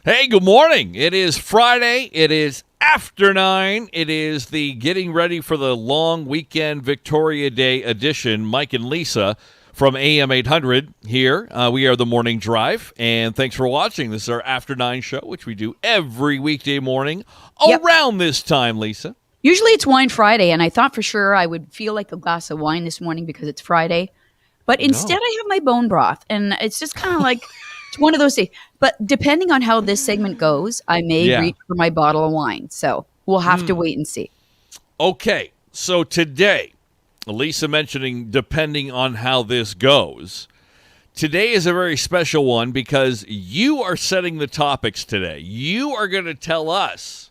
Hey, good morning. It is Friday. It is after 9. It is the getting ready for the long weekend Victoria Day edition. Mike and Lisa from AM800 here. We are the Morning Drive, and thanks for watching. This is our After 9 show, which we do every weekday morning around this time, Lisa. Usually it's Wine Friday, and I thought for sure I would feel like a glass of wine this morning because it's Friday. But instead I have my bone broth, and it's just kind of like... It's one of those things. But depending on how this segment goes, I may reach for my bottle of wine. So we'll have to wait and see. Okay. So today, Lisa mentioning depending on how this goes. Today is a very special one because you are setting the topics today. You are going to tell us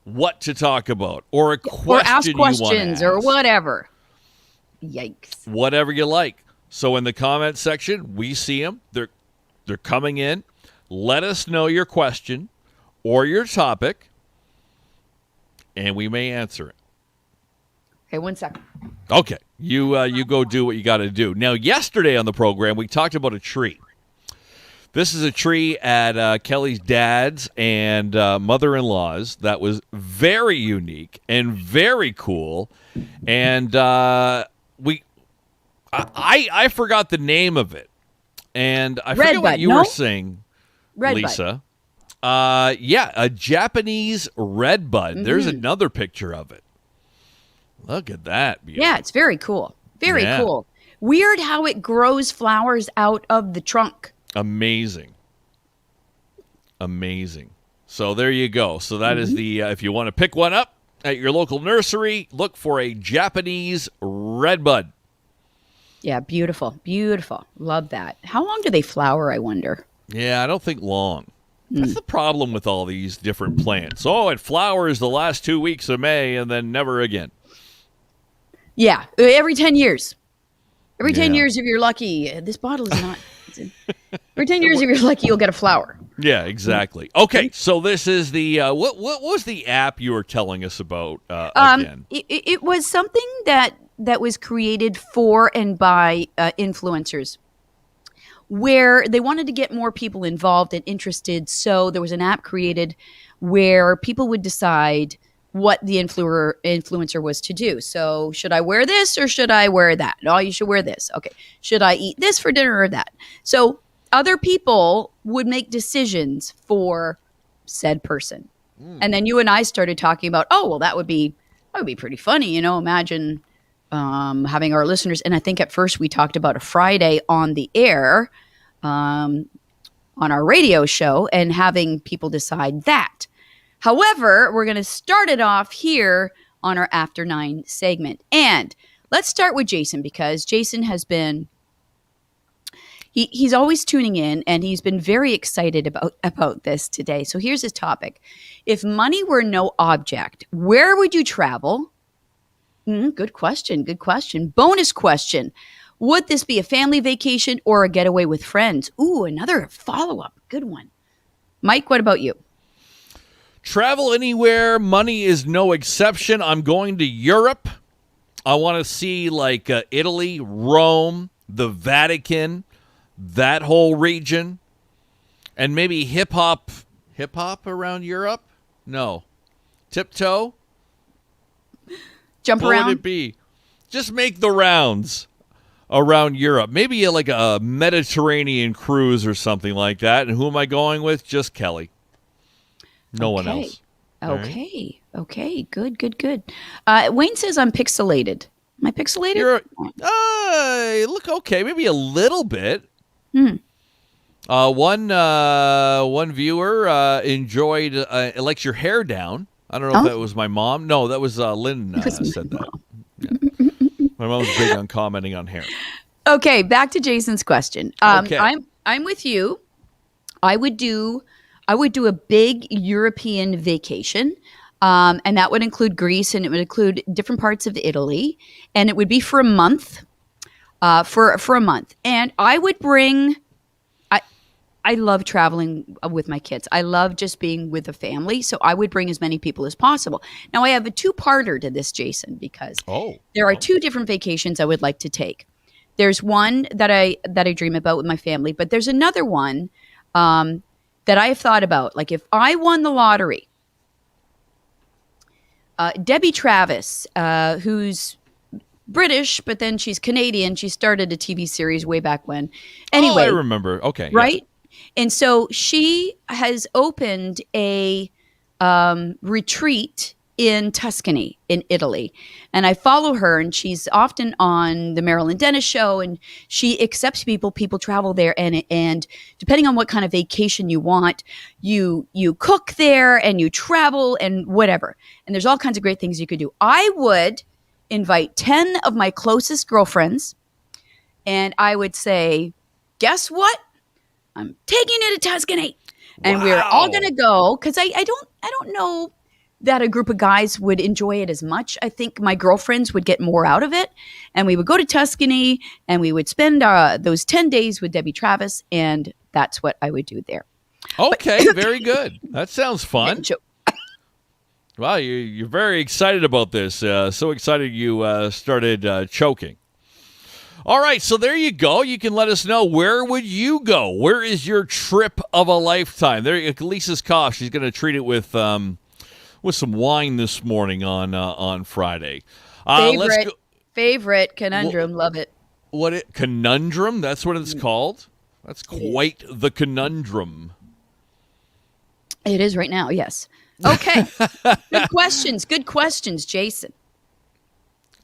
what to talk about or a question or ask you want to questions ask. Or whatever. Yikes. Whatever you like. So in the comment section, we see them. They're coming in. Let us know your question or your topic, and we may answer it. Okay, 1 second. Okay, you go do what you got to do. Now, yesterday on the program, we talked about a tree. This is a tree at Kelly's dad's and mother-in-law's that was very unique and very cool. And I forgot the name of it. And I forget what you were saying, Lisa. A Japanese redbud. Mm-hmm. There's another picture of it. Look at that. Beauty. Yeah, it's very cool. Very cool. Weird how it grows flowers out of the trunk. Amazing. So there you go. So that is the, if you want to pick one up at your local nursery, look for a Japanese redbud. Yeah, beautiful. Love that. How long do they flower, I wonder? Yeah, I don't think long. That's the problem with all these different plants. Oh, it flowers the last 2 weeks of May and then never again. Yeah, every 10 years. Every 10 years, if you're lucky, this bottle is not. Every 10 years, if you're lucky, you'll get a flower. Yeah, exactly. Okay, so this is the, what was the app you were telling us about again? It was something that was created for and by influencers, where they wanted to get more people involved and interested. So there was an app created where people would decide what the influencer was to do. So should I wear this or should I wear that? Oh, you should wear this. Okay. Should I eat this for dinner or that? So other people would make decisions for said person. And then you and I started talking about, oh, well, that would be pretty funny. Imagine having our listeners. And I think at first we talked about a Friday on the air on our radio show and having people decide that. However, we're going to start it off here on our After 9 segment. And let's start with Jason, because Jason has been, he's always tuning in and he's been very excited about this today. So here's his topic. If money were no object, where would you travel? Good question. Bonus question. Would this be a family vacation or a getaway with friends? Ooh, another follow-up. Good one. Mike, what about you? Travel anywhere. Money is no exception. I'm going to Europe. I want to see like Italy, Rome, the Vatican, that whole region. And maybe hip-hop around Europe? No. Tiptoe? Jump around? What would it be? Just make the rounds around Europe. Maybe like a Mediterranean cruise or something like that. And who am I going with? Just Kelly. No one else. Okay. Right. Okay. Good. Wayne says I'm pixelated. Am I pixelated? Look okay. Maybe a little bit. One viewer enjoyed likes your hair down. I don't know if that was my mom. No, that was Lynn said that. Yeah. My mom was big on commenting on hair. Okay, back to Jason's question. Okay. I'm with you. I would do a big European vacation, and that would include Greece, and it would include different parts of Italy, and it would be for a month. For a month, and I would bring. I love traveling with my kids. I love just being with a family, so I would bring as many people as possible. Now, I have a two-parter to this, Jason, because there are two different vacations I would like to take. There's one that I dream about with my family, but there's another one that I've thought about, like if I won the lottery, Debbie Travis, who's British, but then she's Canadian. She started a TV series way back when. Anyway, I remember. Okay. right? And so she has opened a retreat in Tuscany in Italy. And I follow her, and she's often on the Marilyn Dennis show, and she accepts people. People travel there, and depending on what kind of vacation you want, you cook there and you travel and whatever. And there's all kinds of great things you could do. I would invite 10 of my closest girlfriends, and I would say, guess what? I'm taking you to Tuscany. And we're all going to go, because I don't know that a group of guys would enjoy it as much. I think my girlfriends would get more out of it. And we would go to Tuscany, and we would spend those 10 days with Debbie Travis, and that's what I would do there. Okay, very good. That sounds fun. Wow, you're very excited about this. So excited you started choking. All right, so there you go. You can let us know, where would you go? Where is your trip of a lifetime? There, Lisa's cough. She's going to treat it with some wine this morning on Friday. Favorite conundrum. Love it. Conundrum? That's what it's called? That's quite the conundrum. It is right now, yes. Okay. Good questions, Jason.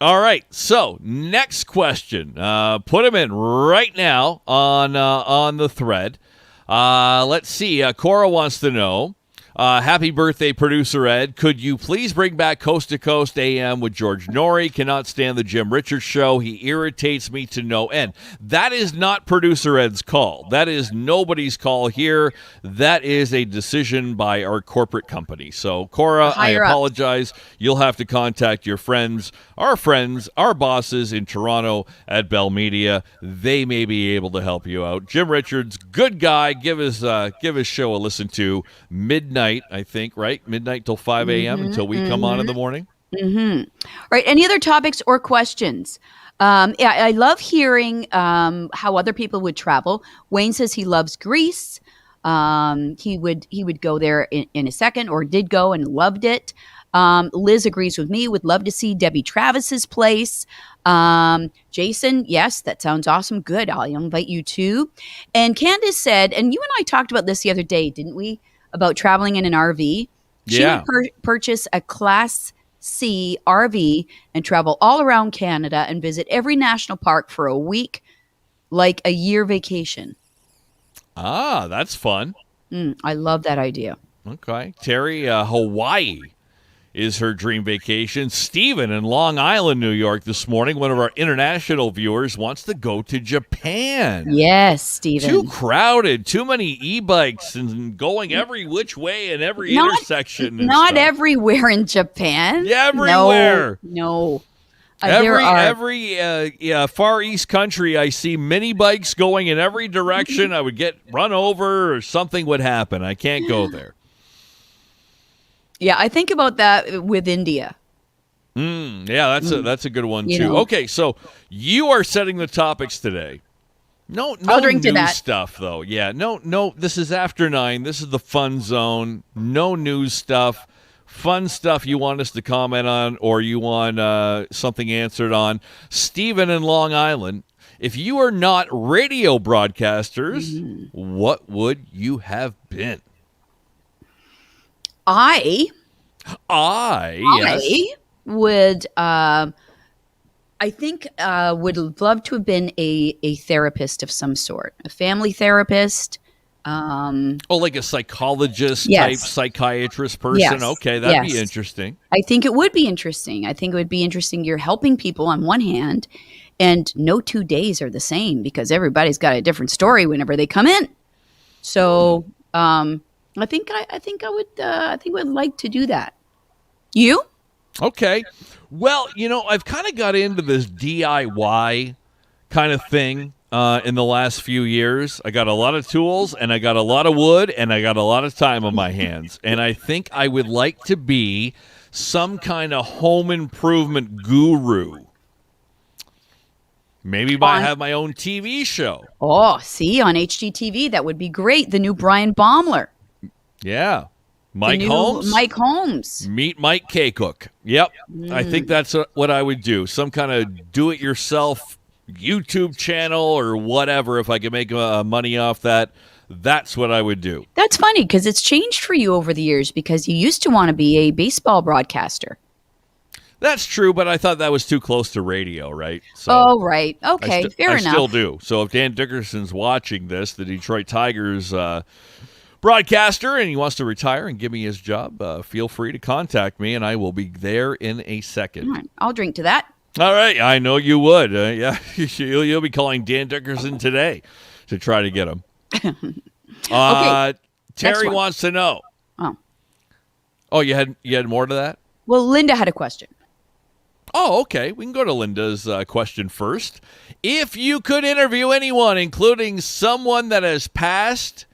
All right, so next question. Put them in right now on the thread. Let's see. Cora wants to know, happy birthday, Producer Ed. Could you please bring back Coast to Coast AM with George Norrie? Cannot stand the Jim Richards show. He irritates me to no end. That is not Producer Ed's call. That is nobody's call here. That is a decision by our corporate company. So, Cora, I apologize. You'll have to contact your friends, our bosses in Toronto at Bell Media. They may be able to help you out. Jim Richards, good guy. Give his show a listen to midnight, I think, right? Midnight till 5 a.m. until we come on in the morning. All right. Any other topics or questions? I love hearing how other people would travel. Wayne says he loves Greece. He would go there in a second, or did go and loved it. Liz agrees with me. Would love to see Debbie Travis's place. Jason, yes, that sounds awesome. Good. I'll invite you too. And Candace said, and you and I talked about this the other day, didn't we? About traveling in an RV. She would purchase a Class C RV and travel all around Canada and visit every national park for a week, like a year vacation. Ah, that's fun. I love that idea. Okay. Terry, Hawaii is her dream vacation. Stephen in Long Island, New York this morning, one of our international viewers, wants to go to Japan. Yes, Stephen. Too crowded, too many e-bikes and going every which way in every intersection. Not everywhere in Japan. Yeah, everywhere. No. Every Far East country, I see mini bikes going in every direction. I would get run over or something would happen. I can't go there. Yeah, I think about that with India. Yeah, that's a good one too. Okay, so you are setting the topics today. No I'll drink news to that stuff though. Yeah, no. This is after 9. This is the fun zone. No news stuff. Fun stuff you want us to comment on, or you want something answered on. Stephen in Long Island, if you are not radio broadcasters, what would you have been? I would, I think, would love to have been a therapist of some sort, a family therapist. Like a psychologist type psychiatrist person. Yes. Okay, that'd be interesting. I think it would be interesting. I think it would be interesting. You're helping people on one hand, and no 2 days are the same because everybody's got a different story whenever they come in. So, I think I would like to do that. You? Okay. Well, I've kind of got into this DIY kind of thing in the last few years. I got a lot of tools, and I got a lot of wood, and I got a lot of time on my hands. And I think I would like to be some kind of home improvement guru. Maybe might have my own TV show. Oh, see, on HGTV, that would be great. The new Brian Baumler. Yeah. Mike Holmes? Mike Holmes. Meet Mike K. Cook. Yep. I think that's what I would do. Some kind of do-it-yourself YouTube channel or whatever. If I could make money off that, that's what I would do. That's funny because it's changed for you over the years because you used to want to be a baseball broadcaster. That's true, but I thought that was too close to radio, right? So right. Okay, fair enough. I still do. So if Dan Dickerson's watching this, the Detroit Tigers broadcaster, and he wants to retire and give me his job, feel free to contact me, and I will be there in a second. All right, I'll drink to that. All right. I know you would. Yeah, you'll be calling Dan Dickerson today to try to get him. Okay. Terry wants to know. Oh, you had more to that? Well, Linda had a question. Oh, okay. We can go to Linda's question first. If you could interview anyone, including someone that has passed,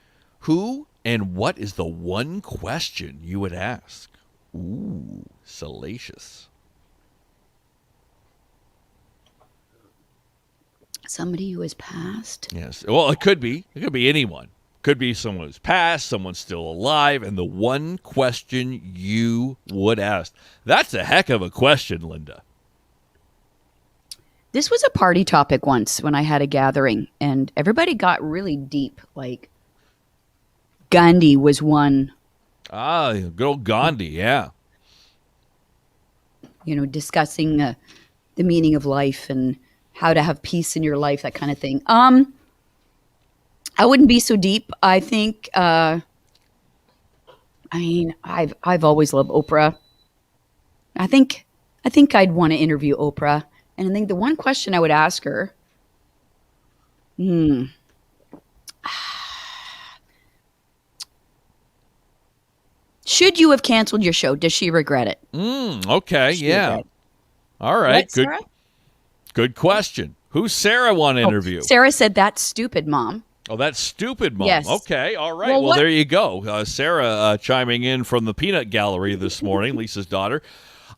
who and what is the one question you would ask? Ooh, salacious. Somebody who has passed? Yes. Well, it could be. It could be anyone. Could be someone who's passed, someone still alive, and the one question you would ask. That's a heck of a question, Linda. This was a party topic once when I had a gathering, and everybody got really deep. Like, Gandhi was one. Ah, good old Gandhi, yeah. You know, discussing the meaning of life and how to have peace in your life, that kind of thing. I wouldn't be so deep. I think, I've always loved Oprah. I think I'd want to interview Oprah. And I think the one question I would ask her, should you have canceled your show? Does she regret it? Okay, yeah. All right, what, Sarah? Good question. Who's Sarah want to interview? Sarah said, "That's stupid, Mom." Oh, that's stupid, Mom. Yes. Okay, all right. Well, there you go. Sarah chiming in from the Peanut Gallery this morning, Lisa's daughter.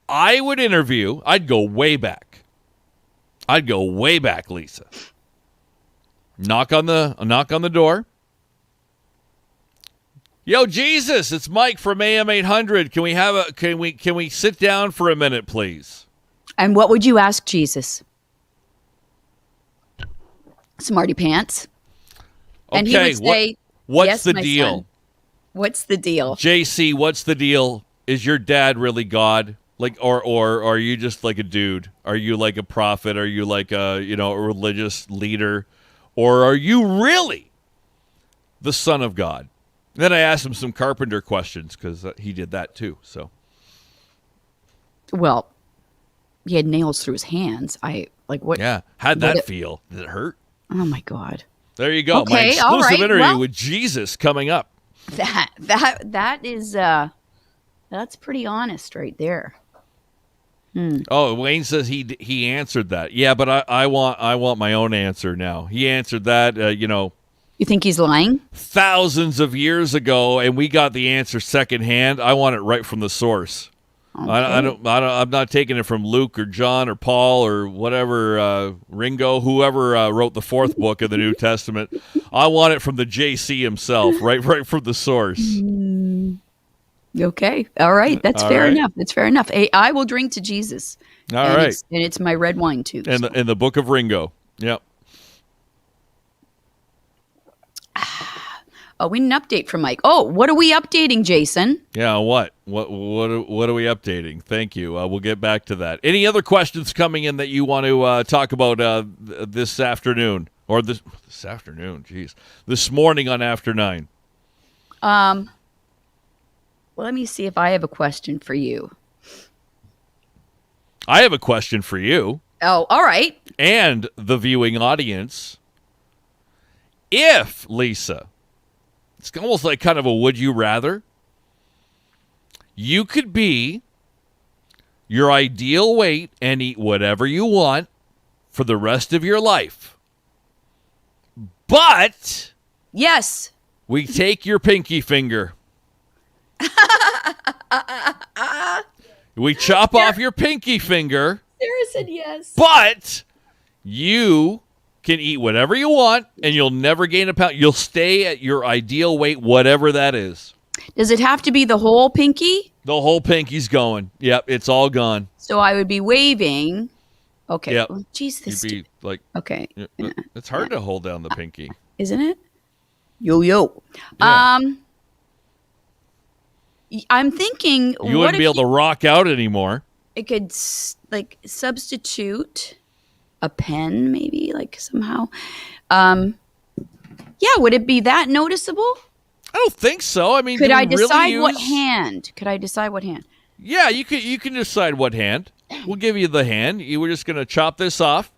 I would interview. I'd go way back, Lisa. Knock on the door. Yo, Jesus, it's Mike from AM800. Can we sit down for a minute, please? And what would you ask Jesus? Smarty pants. And he would say, what's yes, the my deal? son. What's the deal? JC, what's the deal? Is your dad really God? Like, or are you just like a dude? Are you like a prophet? Are you like a religious leader? Or are you really the Son of God? And then I asked him some carpenter questions because he did that too. So, well, he had nails through his hands. What? Yeah, how'd that feel? Did it hurt? Oh my God. There you go. Okay, my exclusive interview well, with Jesus coming up. That is that's pretty honest right there. Oh, Wayne says he answered that. Yeah, but I want my own answer now. He answered that. You think he's lying? Thousands of years ago, and we got the answer secondhand. I want it right from the source. Okay. I'm not taking it from Luke or John or Paul or whatever, Ringo, whoever wrote the fourth book of the New Testament. I want it from the JC himself, right from the source. Okay. All right. That's fair enough. That's fair enough. Hey, I will drink to Jesus. All right. And it's my red wine too. And in the book of Ringo. Yep. Oh, we need an update from Mike. Oh, what are we updating, Jason? Yeah, what are we updating? Thank you. We'll get back to that. Any other questions coming in that you want to talk about this afternoon or this afternoon? Geez, this morning on After 9. Well, let me see if I have a question for you. I have a question for you. Oh, all right. And the viewing audience. If, Lisa, it's almost like kind of a would you rather, you could be your ideal weight and eat whatever you want for the rest of your life. But yes, we take your pinky finger. We chop off your pinky finger. Sarah said yes. But you can eat whatever you want, and you'll never gain a pound. You'll stay at your ideal weight, whatever that is. Does it have to be the whole pinky? The whole pinky's going. Yep, it's all gone. So I would be waving. Okay. Yep. Well, geez, You'd be like, okay. It's hard to hold down the pinky. Isn't it? Yo. Yeah. I'm thinking You wouldn't be able to rock out anymore. it could substitute a pen, maybe, like somehow. Yeah, would it be that noticeable? I don't think so. I mean, Could do we I decide really what use- hand? Could I decide what hand? Yeah, you can decide what hand. We'll give you the hand. You were just gonna chop this off.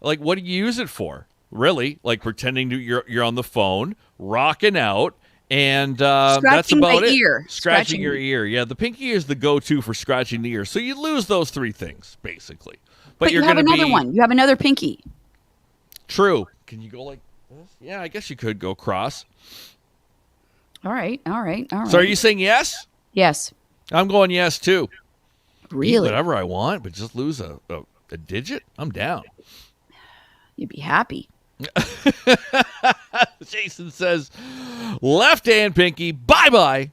Like, what do you use it for? Really? Like pretending you're on the phone, rocking out, and that's Scratching about my it. ear. Scratching your ear. Yeah, the pinky is the go-to for scratching the ear. So you lose those three things basically. But you you're have gonna another be one. You have another pinky. True. Can you go like this? Yeah, I guess you could go cross. All right. So are you saying yes? Yes. I'm going yes too. Eat Really? whatever I want, but just lose a digit? I'm down. You'd be happy. Jason says, left hand pinky, bye-bye.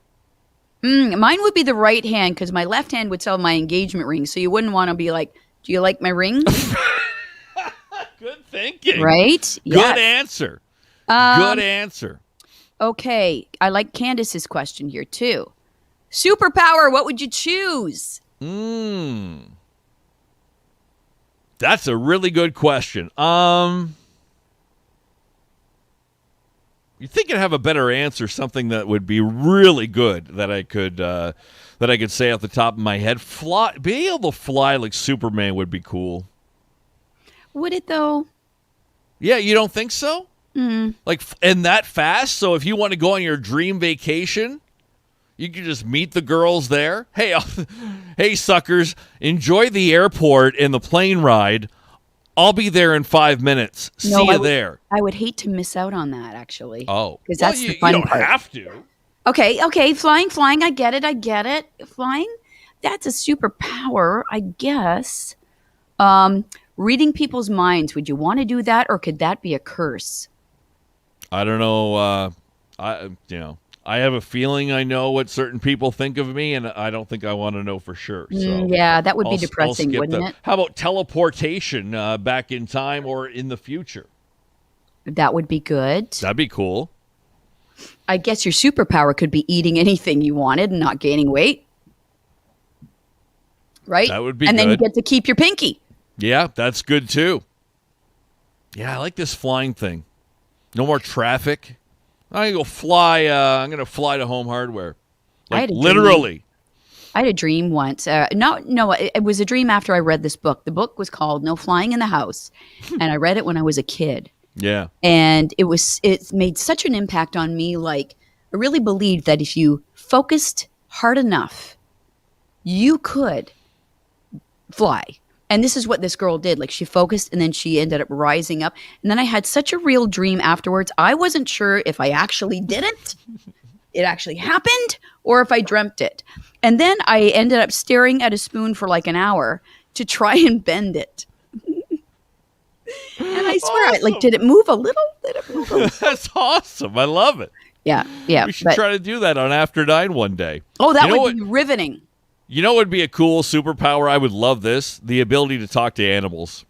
Mine would be the right hand because my left hand would sell my engagement ring. So you wouldn't want to be like, do you like my ring? Good thinking. Right? Good answer. Good answer. Okay. I like Candace's question here too. Superpower, what would you choose? That's a really good question. You'd think I'd have a better answer, something that would be really good that I could say off the top of my head. Being able to fly like Superman would be cool. Would it though? Yeah, you don't think so? Like, and that fast? So if you want to go on your dream vacation, you can just meet the girls there. Hey, hey, suckers, enjoy the airport and the plane ride. I'll be there in 5 minutes. See you there. I would hate to miss out on that, actually. Oh. Because that's the fun part. You part. don't have to. Okay. Flying. I get it. Flying, that's a superpower, I guess. Reading people's minds. Would you want to do that, or could that be a curse? I don't know. I have a feeling I know what certain people think of me, and I don't think I want to know for sure. So Yeah, that would be I'll depressing, skip wouldn't that. it? How about teleportation back in time or in the future? That would be good. That'd be cool. I guess your superpower could be eating anything you wanted and not gaining weight. Right? That would be And then you good. get to keep your pinky. Yeah, that's good too. Yeah, I like this flying thing. No more traffic. I'm gonna go fly. I'm gonna fly to Home Hardware. I had a dream. Literally. I had a dream once. No, it was a dream after I read this book. The book was called No Flying in the House, and I read it when I was a kid. Yeah. And it made such an impact on me. Like, I really believed that if you focused hard enough, you could fly. And this is what this girl did. Like, she focused and then she ended up rising up. And then I had such a real dream afterwards. I wasn't sure if I actually did it actually happened, or if I dreamt it. And then I ended up staring at a spoon for like an hour to try and bend it. And I swear, Awesome. did it move a little? Did it move a little? That's awesome. I love it. Yeah. We should try to do that on After 9 one day. Oh, that You know would be riveting. You know what would be a cool superpower? I would love this. The ability to talk to animals.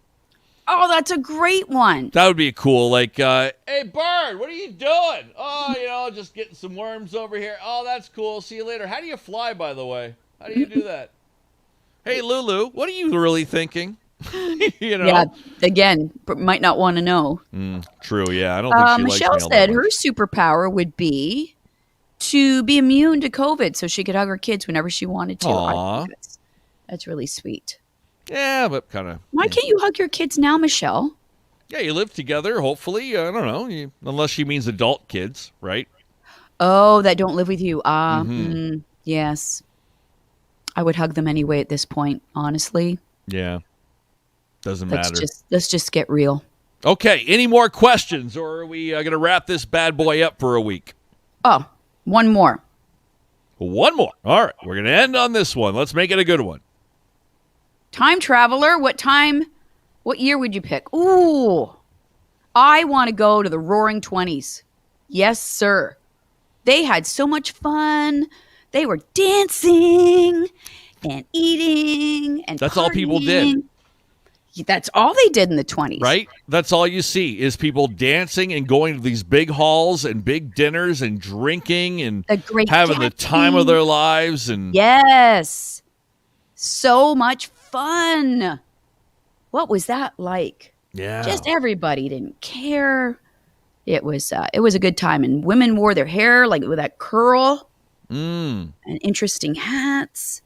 Oh, that's a great one. That would be cool. Like, hey, bird, what are you doing? Oh, just getting some worms over here. Oh, that's cool. See you later. How do you fly, by the way? How do you do that? Hey, Lulu, what are you really thinking? Yeah, again, might not want to know. True, yeah. I don't think she Michelle likes me all said that her much. superpower would be to be immune to COVID so she could hug her kids whenever she wanted to. Aw. I think that's really sweet. Yeah, but kind of. Why can't you hug your kids now, Michelle? Yeah, you live together, hopefully. I don't know. Unless she means adult kids, right? Oh, that don't live with you. Mm-hmm. Yes. I would hug them anyway at this point, honestly. Yeah. Doesn't matter. Let's just get real. Okay, any more questions, or are we going to wrap this bad boy up for a week? Oh, one more. One more. All right, we're going to end on this one. Let's make it a good one. Time traveler, what time What year would you pick? Ooh, I want to go to the Roaring 20s. Yes, sir. They had so much fun. They were dancing and eating and That's all people did. partying. That's all they did in the 20s. Right? That's all you see is people dancing and going to these big halls and big dinners and drinking and having the time of their lives. And yes. So much fun. What was that like? yeah. Just everybody didn't care. It was a good time, and women wore their hair like with that curl and interesting hats.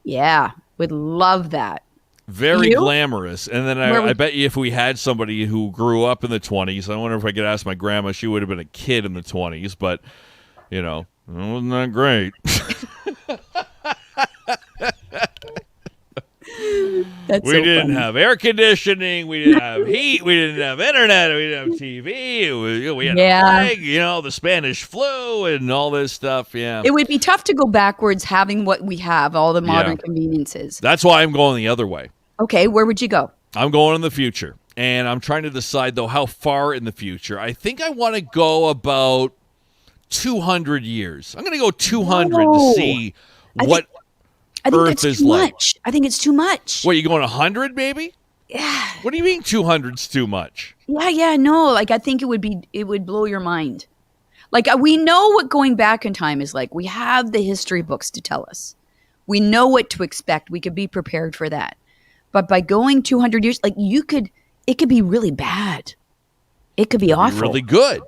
Yeah, would love that. Very glamorous. And then I bet you if we had somebody who grew up in the 20s, I wonder if I could ask my grandma, she would have been a kid in the 20s, but, you know, it wasn't that great. We didn't have air conditioning. We didn't have heat. We didn't have internet. We didn't have TV. We had a plague, the Spanish flu and all this stuff. Yeah. It would be tough to go backwards having what we have, all the modern conveniences. That's why I'm going the other way. Okay, where would you go? I'm going in the future. And I'm trying to decide, though, how far in the future. I think I want to go about 200 years. I'm going to go 200 to see what Earth is like. I think it's too much. What, you going 100 maybe? Yeah. What do you mean 200's too much? Yeah, no. Like, I think it would blow your mind. Like, we know what going back in time is like. We have the history books to tell us. We know what to expect. We could be prepared for that. But by going 200 years, like, it could be really bad. It could be awful. Really good.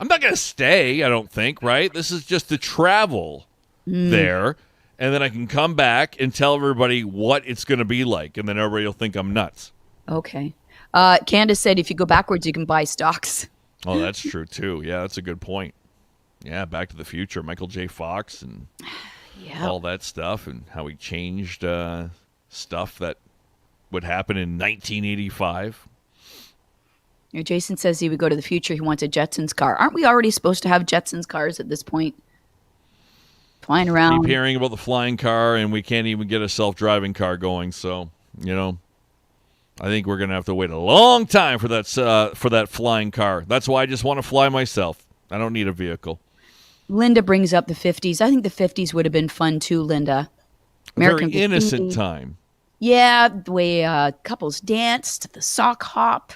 I'm not going to stay, I don't think, right? This is just to travel there. And then I can come back and tell everybody what it's going to be like. And then everybody will think I'm nuts. Okay. Candace said if you go backwards, you can buy stocks. Oh, that's true, too. Yeah, that's a good point. Yeah, Back to the Future, Michael J. Fox and all that stuff and how he changed stuff that would happen in 1985. Jason says he would go to the future. He wants a Jetsons car. Aren't we already supposed to have Jetsons cars at this point? Flying around. Keep hearing about the flying car, and we can't even get a self-driving car going. So, I think we're going to have to wait a long time for that flying car. That's why I just want to fly myself. I don't need a vehicle. Linda brings up the 50s. I think the 50s would have been fun too, Linda. Very innocent time. Yeah, the way couples danced, the sock hop.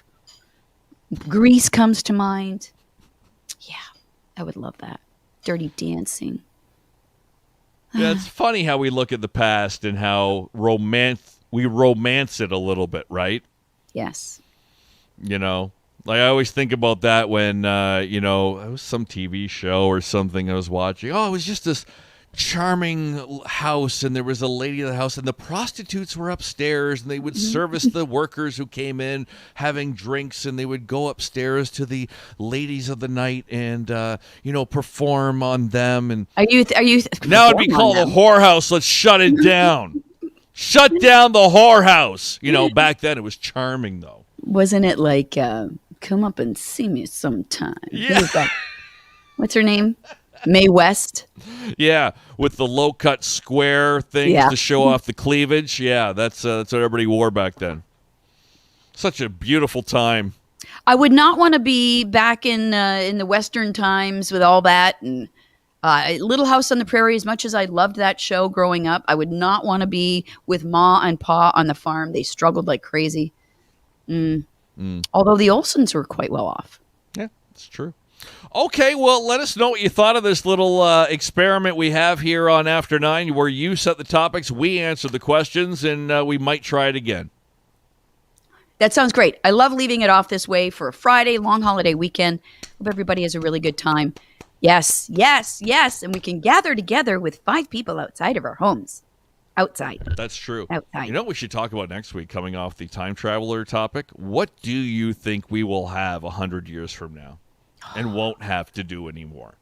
Grease comes to mind. Yeah, I would love that. Dirty Dancing. Yeah, it's funny how we look at the past and how we romance it a little bit, right? Yes. Like I always think about that when, it was some TV show or something I was watching. Oh, it was just this charming house, and there was a lady in the house, and the prostitutes were upstairs, and they would service the workers who came in having drinks, and they would go upstairs to the ladies of the night and perform on them. And are you now it'd be called a whorehouse. Let's shut it down. Shut down the whorehouse. Back then it was charming though. Wasn't it like come up and see me sometime? Yeah. What's her name? Mae West. Yeah, with the low-cut square things to show off the cleavage. Yeah, that's what everybody wore back then. Such a beautiful time. I would not want to be back in the Western times with all that. And Little House on the Prairie, as much as I loved that show growing up, I would not want to be with Ma and Pa on the farm. They struggled like crazy. Although the Olsons were quite well off. Yeah, it's true. Okay, well, let us know what you thought of this little experiment we have here on After 9, where you set the topics, we answer the questions, and we might try it again. That sounds great. I love leaving it off this way for a Friday, long holiday weekend. Hope everybody has a really good time. Yes, yes, yes, and we can gather together with 5 people outside of our homes. Outside. That's true. Outside. You know what we should talk about next week, coming off the time traveler topic? What do you think we will have 100 years from now? And won't have to do anymore.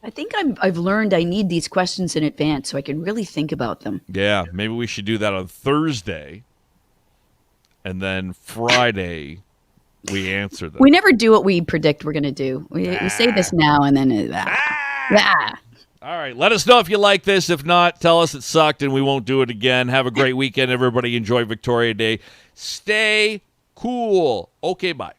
I think I've learned I need these questions in advance so I can really think about them. Yeah, maybe we should do that on Thursday, and then Friday we answer them. We never do what we predict we're going to do. We say this now and then. All right. Let us know if you like this. If not, tell us it sucked and we won't do it again. Have a great weekend, everybody. Enjoy Victoria Day. Stay cool. Okay, bye.